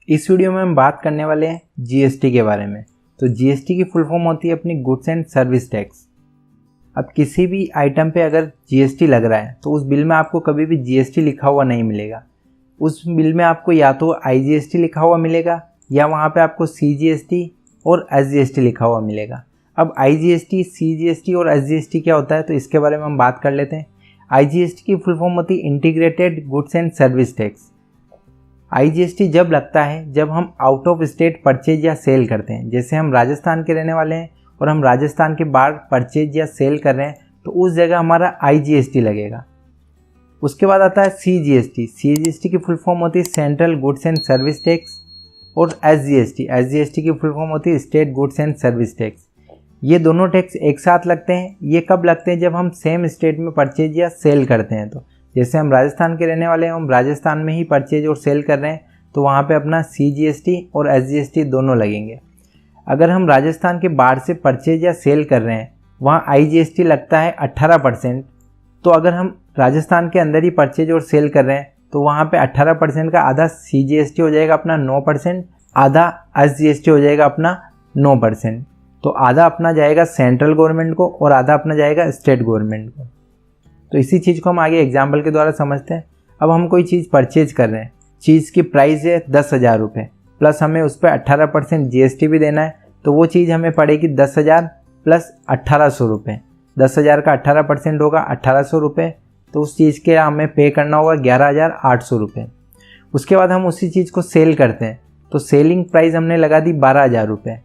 इस वीडियो में हम बात करने वाले हैं जीएसटी के बारे में। तो जीएसटी की फुल फॉर्म होती है अपनी गुड्स एंड सर्विस टैक्स। अब किसी भी आइटम पे अगर जीएसटी लग रहा है तो उस बिल में आपको कभी भी जीएसटी लिखा हुआ नहीं मिलेगा। उस बिल में आपको या तो आईजीएसटी लिखा हुआ मिलेगा या वहाँ पे आपको सीजीएसटी और एसजीएसटी लिखा हुआ मिलेगा। अब आईजीएसटी, सीजीएसटी और एसजीएसटी क्या होता है तो इसके बारे में हम बात कर लेते हैं। आईजीएसटी की फुल फॉर्म होती है integrated goods and service tax. IGST जब लगता है जब हम आउट ऑफ स्टेट परचेज या सेल करते हैं। जैसे हम राजस्थान के रहने वाले हैं और हम राजस्थान के बाहर परचेज या सेल कर रहे हैं तो उस जगह हमारा आईजीएसटी लगेगा। उसके बाद आता है सीजीएसटी। सीजीएसटी की फुल फॉर्म होती है central goods and service tax. और एसजीएसटी की फुल फॉर्म होती है state goods and service tax. ये दोनों टैक्स एक साथ लगते हैं। ये कब लगते हैं? जब हम सेम स्टेट में परचेज या सेल करते हैं। तो जैसे हम राजस्थान के रहने वाले हैं, हम राजस्थान में ही परचेज और सेल कर रहे हैं तो वहाँ पे अपना सीजीएसटी और एसजीएसटी दोनों लगेंगे। अगर हम राजस्थान के बाहर से परचेज या सेल कर रहे हैं वहाँ आईजीएसटी लगता है 18%। तो अगर हम राजस्थान के अंदर ही परचेज और सेल कर रहे हैं तो वहाँ पे 18% का आधा सीजीएसटी हो जाएगा अपना 9%, आधा एसजीएसटी हो जाएगा अपना 9%। तो आधा अपना जाएगा सेंट्रल गवर्नमेंट को और आधा अपना जाएगा स्टेट गवर्नमेंट को। तो इसी चीज़ को हम आगे एग्जाम्पल के द्वारा समझते हैं। अब हम कोई चीज़ परचेज कर रहे हैं, चीज़ की प्राइस है 10,000 रुपये, प्लस हमें उस पर 18% जीएसटी भी देना है। तो वो चीज़ हमें पड़ेगी 10,000 प्लस 1,800 रुपये। 10,000 का 18% होगा 1,800 रुपये। तो उस चीज़ के हमें पे करना होगा 11,800 रुपये। उसके बाद हम उसी चीज़ को सेल करते हैं तो सेलिंग प्राइस हमने लगा दी 12,000 रुपये,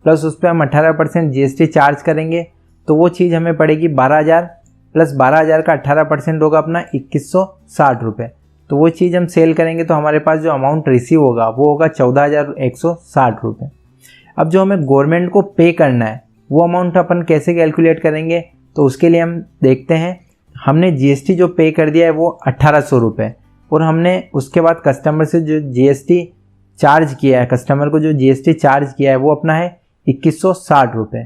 प्लस उस पर हम 18% जीएसटी चार्ज करेंगे तो वो चीज़ हमें पड़ेगी 12,000 प्लस 12,000 का 18% होगा अपना 2,160 रुपये। तो वो चीज़ हम सेल करेंगे तो हमारे पास जो अमाउंट रिसीव होगा वो होगा 14,160 रुपये। अब जो हमें गवर्नमेंट को पे करना है वो अमाउंट अपन कैसे कैलकुलेट करेंगे तो उसके लिए हम देखते हैं। हमने जीएसटी जो पे कर दिया है वो 1,800 रुपये और हमने उसके बाद कस्टमर से जो जीएसटी चार्ज किया है, कस्टमर को जो जीएसटी चार्ज किया है वो अपना है 2,160 रुपये।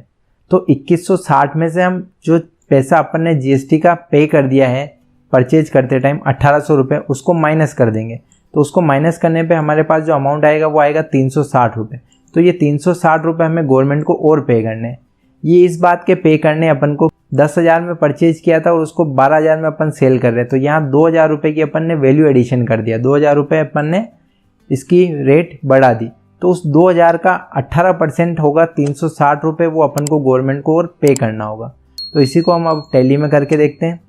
तो 2,160 में से हम जो पैसा अपन ने जीएसटी का पे कर दिया है परचेज करते टाइम 1,800 रुपये, उसको माइनस कर देंगे। तो उसको माइनस करने पे हमारे पास जो अमाउंट आएगा वो आएगा 360 रुपये। तो ये 360 रुपये हमें गवर्नमेंट को और पे करने हैं। ये इस बात के पे करने अपन को 10,000 में परचेज किया था और उसको 12,000 में अपन सेल कर रहे हैं। तो यहाँ 2,000 रुपये की अपन ने वैल्यू एडिशन कर दिया। 2,000 रुपये अपन ने इसकी रेट बढ़ा दी। तो उस 2,000 का 18% होगा 360 रुपये, वो अपन को गवर्नमेंट को और पे करना होगा। तो इसी को हम अब टैली में करके देखते हैं।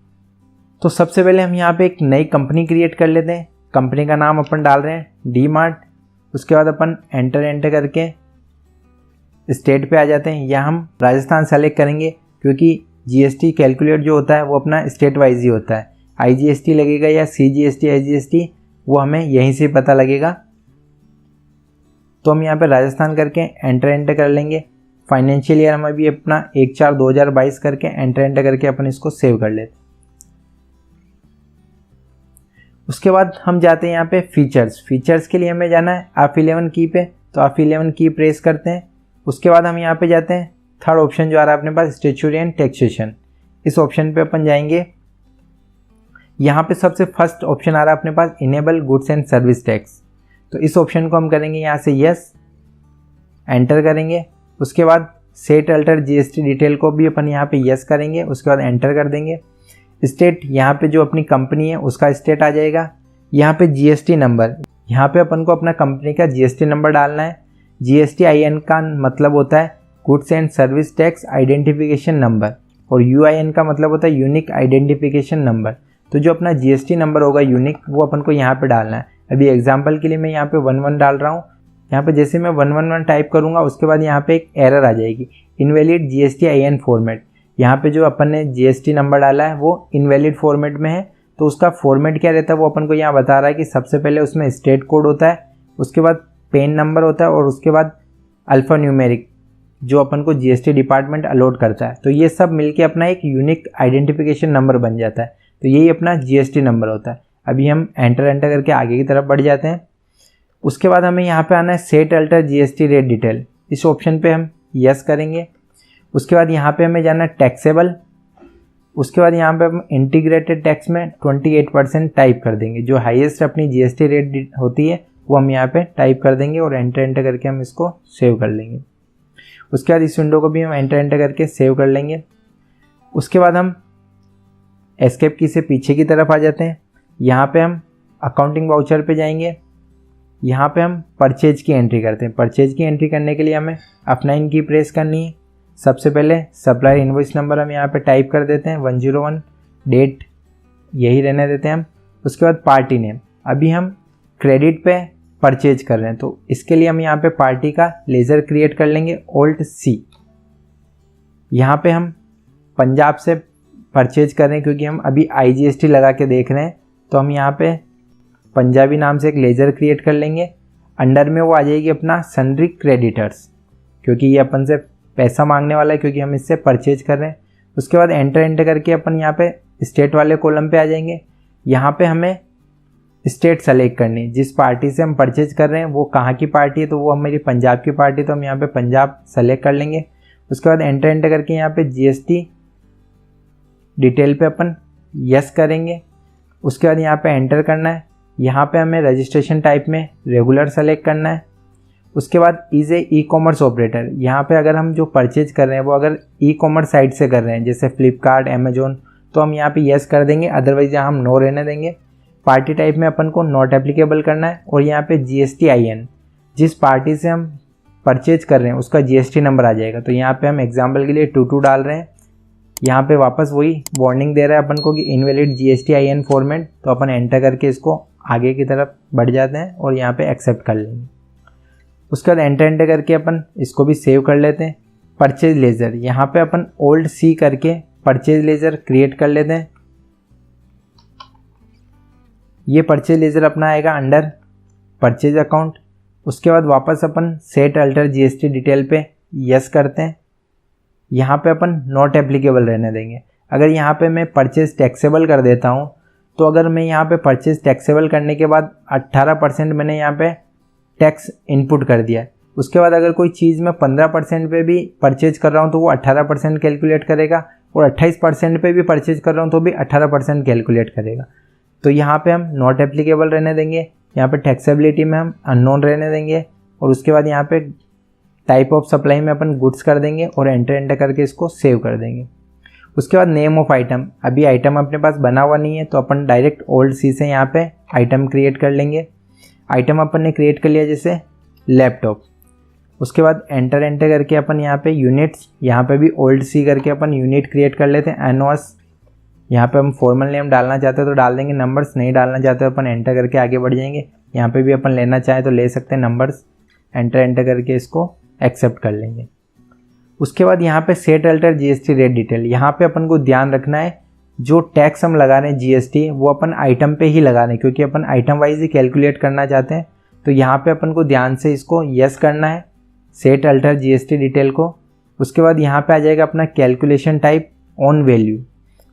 तो सबसे पहले हम यहाँ पे एक नई कंपनी क्रिएट कर लेते हैं। कंपनी का नाम अपन डाल रहे हैं डी मार्ट। उसके बाद अपन एंटर करके स्टेट पे आ जाते हैं। यहाँ हम राजस्थान सेलेक्ट करेंगे क्योंकि जीएसटी कैलकुलेट जो होता है वो अपना स्टेट वाइज ही होता है। आईजीएसटी लगेगा या सीजीएसटी, एसजीएसटी वो हमें यहीं से पता लगेगा। तो हम यहाँ पे राजस्थान करके एंटर कर लेंगे। फाइनेंशियल ईयर हम अभी अपना 1/4/2022 करके एंटर करके अपन इसको सेव कर लेते हैं। उसके बाद हम जाते हैं यहाँ पे फीचर्स के लिए हमें जाना है F11 की पे। तो F11 की प्रेस करते हैं। उसके बाद हम यहाँ पे जाते हैं थर्ड ऑप्शन जो आ रहा है अपने पास स्टैट्यूटरी एंड टैक्सेशन। इस ऑप्शन पे अपन जाएंगे। यहाँ पे सबसे फर्स्ट ऑप्शन आ रहा है अपने पास enable goods and service tax. तो इस ऑप्शन को हम करेंगे यहाँ से यस, एंटर करेंगे। उसके बाद सेट अल्टर जीएसटी डिटेल को भी अपन यहाँ पे यस करेंगे। उसके बाद एंटर कर देंगे। स्टेट यहाँ पे जो अपनी कंपनी है उसका स्टेट आ जाएगा। यहाँ पे जीएसटी नंबर, यहाँ पे अपन को अपना कंपनी का जीएसटी नंबर डालना है। GSTIN का मतलब होता है goods and service tax identification number और UIN का मतलब होता है यूनिक आइडेंटिफिकेशन नंबर। तो जो अपना जीएसटी नंबर होगा यूनिक वो अपन को यहाँ पे डालना है। अभी एग्जाम्पल के लिए मैं यहाँ पे 11 डाल रहा हूँ। यहाँ पे जैसे मैं 111 टाइप करूँगा उसके बाद यहाँ पे एक एरर आ जाएगी, इनवैलिड GSTIN फॉर्मेट। यहाँ पे जो अपन ने जीएसटी नंबर डाला है वो इनवैलिड फॉर्मेट में है। तो उसका फॉर्मेट क्या रहता है वो अपन को यहाँ बता रहा है कि सबसे पहले उसमें स्टेट कोड होता है, उसके बाद पेन नंबर होता है और उसके बाद अल्फा न्यूमेरिक जो अपन को जीएसटी डिपार्टमेंट अलॉट करता है। तो ये सब मिलके अपना एक यूनिक आइडेंटिफिकेशन नंबर बन जाता है। तो यही अपना जीएसटी नंबर होता है। अभी हम एंटर करके आगे की तरफ बढ़ जाते हैं। उसके बाद हमें यहाँ पे आना है set alter GST rate detail. इस ऑप्शन पे हम यस करेंगे। उसके बाद यहाँ पे हमें जाना है टैक्सेबल। उसके बाद यहाँ पे हम इंटीग्रेटेड टैक्स में 28% टाइप कर देंगे। जो हाईएस्ट अपनी जीएसटी रेट होती है वो हम यहाँ पे टाइप कर देंगे और एंटर एंटर करके हम इसको सेव कर लेंगे। उसके बाद इस विंडो को भी हम एंटर एंटर करके सेव कर लेंगे। उसके बाद हम एस्केप की से पीछे की तरफ आ जाते हैं। यहाँ पे हम अकाउंटिंग वाउचर पे जाएंगे। यहाँ पे हम परचेज की एंट्री करते हैं। परचेज की एंट्री करने के लिए हमें F9 की प्रेस करनी है। सबसे पहले सप्लायर इनवॉइस नंबर हम यहाँ पे टाइप कर देते हैं 101, डेट यही रहने देते हैं हम। उसके बाद पार्टी नेम, अभी हम क्रेडिट पे परचेज कर रहे हैं तो इसके लिए हम यहाँ पे पार्टी का लेज़र क्रिएट कर लेंगे, Alt+C। यहाँ पे हम पंजाब से परचेज कर रहे हैं क्योंकि हम अभी IGST लगा के देख रहे हैं, तो हम यहाँ पे पंजाबी नाम से एक लेज़र क्रिएट कर लेंगे। अंडर में वो आ जाएगी अपना सन्ड्री क्रेडिटर्स, क्योंकि ये अपन से पैसा मांगने वाला है क्योंकि हम इससे परचेज कर रहे हैं। उसके बाद एंटर एंटर करके अपन यहाँ पे स्टेट वाले कॉलम पे आ जाएंगे। यहाँ पे हमें स्टेट सेलेक्ट करनी है, जिस पार्टी से हम परचेज कर रहे हैं वो कहाँ की पार्टी है, तो वो मेरी पंजाब की पार्टी, तो हम यहाँ पे पंजाब सेलेक्ट कर लेंगे। उसके बाद एंटर एंटर करके यहाँ पे GST डिटेल पे अपन यस करेंगे। उसके बाद यहाँ पे एंटर करना है। यहाँ पे हमें रजिस्ट्रेशन टाइप में रेगुलर सेलेक्ट करना है। उसके बाद इज़ ए ई-कॉमर्स ऑपरेटर, यहाँ पे अगर हम जो परचेज कर रहे हैं वो अगर ई-कॉमर्स साइट से कर रहे हैं जैसे फ्लिपकार्ट, अमेजोन, तो हम यहाँ पे यस कर देंगे, अदरवाइज यहाँ हम नो रहने देंगे। पार्टी टाइप में अपन को नॉट एप्लीकेबल करना है और यहाँ पे GSTIN, जिस पार्टी से हम परचेज कर रहे हैं उसका GST नंबर आ जाएगा। तो यहाँ पे हम एग्जाम्पल के लिए 22 डाल रहे हैं। यहाँ पे वापस वही वार्निंग दे रहा है अपन को कि इनवैलिड GSTIN फॉर्मेट, तो अपन एंटर करके इसको आगे की तरफ बढ़ जाते हैं और यहाँ पे एक्सेप्ट कर लेंगे। उसके बाद एंटर एंटर करके अपन इसको भी सेव कर लेते हैं। परचेज लेज़र, यहाँ पे अपन Alt+C करके परचेज लेज़र क्रिएट कर लेते हैं। ये परचेज लेज़र अपना आएगा अंडर परचेज अकाउंट। उसके बाद वापस अपन सेट अल्टर GST डिटेल पे यस करते हैं। यहाँ पे अपन नॉट एप्लीकेबल रहने देंगे। अगर यहाँ पे मैं परचेज टैक्सेबल कर देता हूँ, तो अगर मैं यहाँ पे परचेज टैक्सेबल करने के बाद 18% मैंने यहाँ पे टैक्स इनपुट कर दिया, उसके बाद अगर कोई चीज़ मैं 15% पे भी परचेज कर रहा हूँ तो वो 18% कैलकुलेट करेगा, और 28% पे भी परचेज कर रहा हूँ तो भी 18% कैलकुलेट करेगा। तो यहाँ पे हम नॉट एप्लीकेबल रहने देंगे। यहाँ पे टैक्सेबिलिटी में हम अननोन रहने देंगे और उसके बाद यहाँ पे टाइप ऑफ सप्लाई में अपन गुड्स कर देंगे और एंटर एंटर करके इसको सेव कर देंगे। उसके बाद नेम ऑफ आइटम, अभी आइटम अपने पास बना हुआ नहीं है तो अपन डायरेक्ट Alt+C से यहाँ पे आइटम क्रिएट कर लेंगे। आइटम अपन ने क्रिएट कर लिया जैसे लैपटॉप। उसके बाद एंटर एंटर करके अपन यहाँ पे यूनिट्स, यहाँ पे भी Alt+C करके अपन यूनिट क्रिएट कर लेते हैं। एनओएस, यहाँ पे हम फॉर्मल नेम डालना चाहते हैं तो डाल देंगे, नंबर्स नहीं डालना चाहते तो अपन एंटर करके आगे बढ़ जाएंगे। यहाँ पे भी अपन लेना चाहें तो ले सकते हैं नंबर्स, एंटर एंटर करके इसको एक्सेप्ट कर लेंगे। उसके बाद यहाँ पे set alter GST rate detail, यहाँ पे अपन को ध्यान रखना है जो टैक्स हम लगा रहे हैं GST वो अपन आइटम पे ही लगा रहे हैं, क्योंकि अपन आइटम वाइज ही कैलकुलेट करना चाहते हैं। तो यहाँ पे अपन को ध्यान से इसको यस करना है, सेट अल्टर GST डिटेल को। उसके बाद यहाँ पे आ जाएगा अपना कैलकुलेशन टाइप ऑन वैल्यू।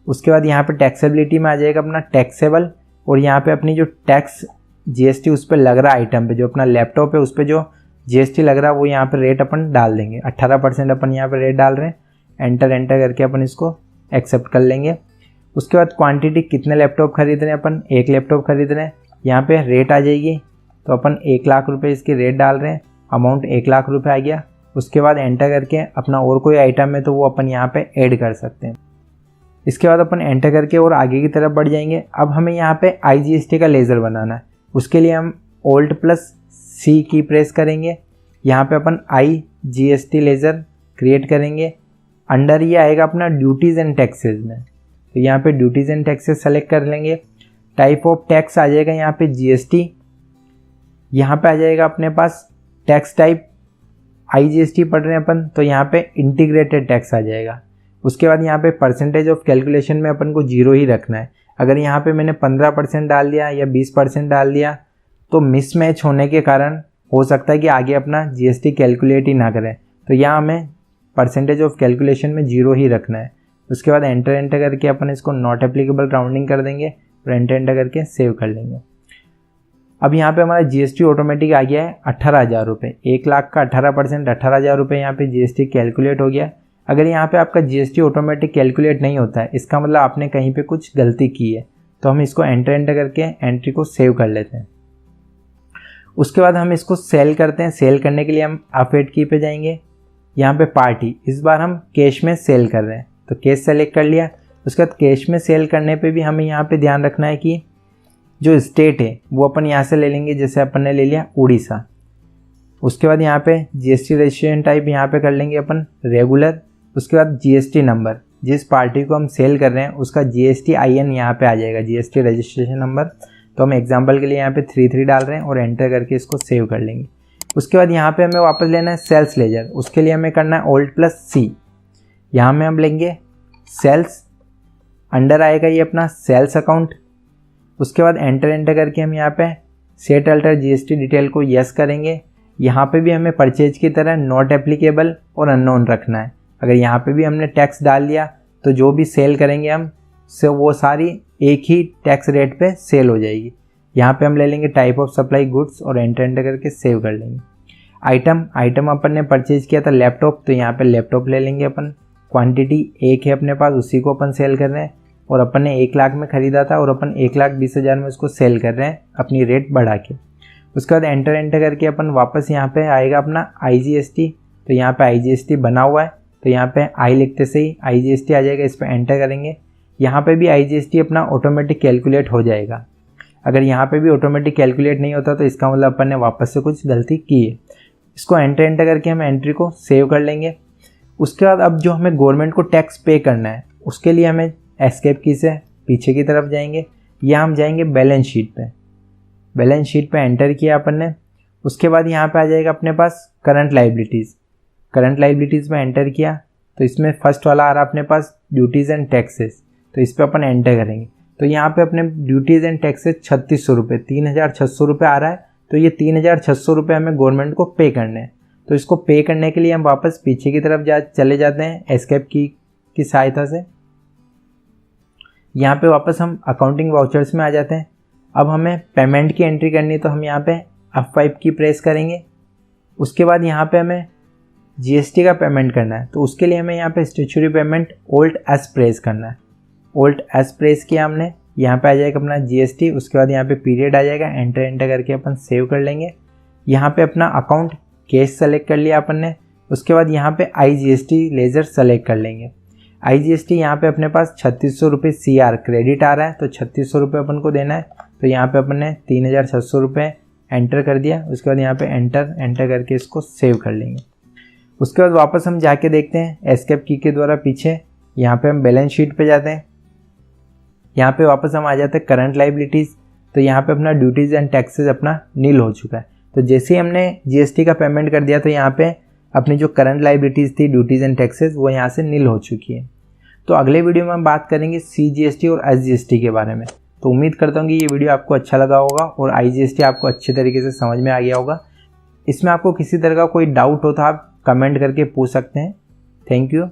उसके बाद यहाँ पे टैक्सेबिलिटी में आ जाएगा अपना टैक्सेबल, और यहाँ पे अपनी जो टैक्स GST उस पर लग रहा है आइटम पे, जो अपना लैपटॉप है उस पर जो GST लग रहा है वो यहाँ पे रेट अपन डाल देंगे। 18% अपन यहाँ पे रेट डाल रहे हैं। एंटर एंटर करके अपन इसको एक्सेप्ट कर लेंगे। उसके बाद क्वांटिटी, कितने लैपटॉप खरीद रहे हैं अपन, एक लैपटॉप खरीद रहे हैं, यहाँ पे रेट आ जाएगी तो अपन 1 लाख रुपये इसकी रेट डाल रहे हैं, अमाउंट 1 लाख रुपये आ गया। उसके बाद एंटर करके अपना और कोई आइटम है तो वो अपन यहाँ पे ऐड कर सकते हैं। इसके बाद अपन एंटर करके और आगे की तरफ बढ़ जाएंगे। अब हमें यहाँ पे IGST का लेज़र बनाना है। उसके लिए हम Alt+C की प्रेस करेंगे। यहाँ पे अपन IGST लेज़र क्रिएट करेंगे। अंडर ये आएगा अपना ड्यूटीज़ एंड टैक्सेस में, तो यहाँ पे ड्यूटीज़ एंड टैक्सेस सेलेक्ट कर लेंगे। टाइप ऑफ टैक्स आ जाएगा यहाँ पे GST। यहाँ पे आ जाएगा अपने पास टैक्स टाइप, IGST पढ़ रहे हैं अपन तो यहाँ पे इंटीग्रेटेड टैक्स आ जाएगा। उसके बाद यहाँ पे परसेंटेज ऑफ कैलकुलेशन में अपन को 0 ही रखना है। अगर यहाँ पे मैंने 15% डाल दिया या 20% डाल दिया तो मिसमैच होने के कारण हो सकता है कि आगे अपना GST कैलकुलेट ही ना करें, तो यहाँ हमें परसेंटेज ऑफ कैलकुलेशन में 0 ही रखना है। उसके बाद एंटर एंटर करके अपन इसको नॉट एप्लीकेबल राउंडिंग कर देंगे और एंटर एंटर करके सेव कर लेंगे। अब यहाँ पे हमारा GST ऑटोमेटिक आ गया है 18,000 रुपये। 1 लाख का 18%, 18,000 रुपये यहाँ पे GST कैलकुलेट हो गया। अगर यहाँ पे आपका GST ऑटोमेटिक कैलकुलेट नहीं होता है, इसका मतलब आपने कहीं पे कुछ गलती की है, तो हम इसको एंटर एंटर करके एंट्री को सेव कर लेते हैं। उसके बाद हम इसको सेल करते हैं। सेल करने के लिए हम अफेट की पे जाएंगे, यहाँ पे पार्टी, इस बार हम कैश में सेल कर रहे हैं तो कैश सेलेक्ट कर लिया। उसके बाद कैश में सेल करने पे भी हमें यहाँ पे ध्यान रखना है कि जो स्टेट है वो अपन यहाँ से ले लेंगे, जैसे अपन ने ले लिया उड़ीसा। उसके बाद यहाँ पे जीएसटी रजिस्ट्रेशन टाइप यहाँ पे कर लेंगे अपन रेगुलर। उसके बाद जीएसटी नंबर, जिस पार्टी को हम सेल कर रहे हैं उसका जीएसटी IN यहाँ पे आ जाएगा, जीएसटी रजिस्ट्रेशन नंबर। तो हम एग्जांपल के लिए यहाँ पे 33 डाल रहे हैं और एंटर करके इसको सेव कर लेंगे। उसके बाद यहाँ पे हमें वापस लेना है सेल्स लेजर, उसके लिए हमें करना है Alt+C। यहाँ में हम लेंगे सेल्स, अंडर आएगा ये अपना सेल्स अकाउंट। उसके बाद एंटर करके हम यहाँ पे सेट अल्टर जीएसटी डिटेल को यस करेंगे। यहाँ पे भी हमें परचेज की तरह नॉट एप्लीकेबल और अननोन रखना है। अगर यहाँ पे भी हमने टैक्स डाल दिया तो जो भी सेल करेंगे हम से वो सारी एक ही टैक्स रेट पे सेल हो जाएगी। यहाँ पे हम ले लेंगे टाइप ऑफ सप्लाई गुड्स और एंटर करके सेव कर लेंगे। आइटम अपन ने परचेज किया था लैपटॉप, तो यहाँ पे लैपटॉप ले लेंगे अपन। क्वांटिटी 1 है अपने पास, उसी को अपन सेल कर रहे हैं और अपन ने 1 लाख में ख़रीदा था और अपन 1,20,000 में उसको सेल कर रहे हैं अपनी रेट बढ़ा के। उसके बाद एंटर करके अपन वापस यहाँ पे आएगा अपना IGST, तो यहाँ पे IGST बना हुआ है तो यहाँ पे आई लिखते से ही IGST आ जाएगा, इस पर एंटर करेंगे। यहाँ पे भी IGST अपना ऑटोमेटिक कैलकुलेट हो जाएगा। अगर यहाँ पे भी ऑटोमेटिक कैलकुलेट नहीं होता तो इसका मतलब अपन ने वापस से कुछ गलती की है। इसको एंटर करके हम एंट्री को सेव कर लेंगे। उसके बाद अब जो हमें गवर्नमेंट को टैक्स पे करना है उसके लिए हमें एस्केप की से पीछे की तरफ जाएंगे, या हम जाएंगे बैलेंस शीट पे। बैलेंस शीट पे एंटर किया अपन ने। उसके बाद यहाँ पे आ जाएगा अपने पास करंट लाइबिलिटीज़। करंट लाइबिलिटीज़ में एंटर किया तो इसमें फर्स्ट वाला आ रहा अपने पास ड्यूटीज़ एंड टैक्सेस, तो इस पर अपन एंटर करेंगे। तो यहाँ पे अपने ड्यूटीज़ एंड टैक्सेस 3600 रुपये, 3600 रुपये आ रहा है। तो ये 3600 रुपये हमें गवर्नमेंट को पे करने हैं। तो इसको पे करने के लिए हम वापस पीछे की तरफ चले जाते हैं एस्केप की सहायता से। यहाँ पे वापस हम अकाउंटिंग वाउचर्स में आ जाते हैं। अब हमें पेमेंट की एंट्री करनी है तो हम यहाँ पे F5 की प्रेस करेंगे। उसके बाद यहाँ पे हमें GST का पेमेंट करना है तो उसके लिए हमें यहाँ पे स्टैट्यूटरी पेमेंट Alt+S प्रेस करना है। Alt+S प्रेस किया हमने, यहाँ पे आ जाएगा अपना GST। उसके बाद यहाँ पे पीरियड आ जाएगा, एंटर करके अपन सेव कर लेंगे। यहाँ पे अपना अकाउंट कैश सेलेक्ट कर लिया अपन ने। उसके बाद यहाँ पे IGST लेजर सेलेक्ट कर लेंगे। IGST यहाँ पे अपने पास 3600 रुपये CR क्रेडिट आ रहा है तो 3600 रुपये अपन को देना है। तो यहाँ पे अपन ने 3600 रुपये एंटर कर दिया। उसके बाद यहाँ पे एंटर करके इसको सेव कर लेंगे। उसके बाद वापस हम जाके देखते हैं एस्केप की के द्वारा पीछे, यहाँ पे हम बैलेंस शीट पे जाते हैं। यहाँ पे वापस हम आ जाते हैं करंट लाइबिलिटीज़, तो यहाँ पे अपना ड्यूटीज़ एंड टैक्सेस अपना नील हो चुका है। तो जैसे ही हमने GST का पेमेंट कर दिया तो यहाँ पे अपनी जो करंट लाइबिलिटीज़ थी ड्यूटीज़ एंड टैक्सेस वो यहाँ से नील हो चुकी है। तो अगले वीडियो में हम बात करेंगे CGST और SGST के बारे में। तो उम्मीद करता हूँ कि ये वीडियो आपको अच्छा लगा होगा और IGST आपको अच्छे तरीके से समझ में आ गया होगा। इसमें आपको किसी तरह का कोई डाउट हो तो आप कमेंट करके पूछ सकते हैं। Thank you.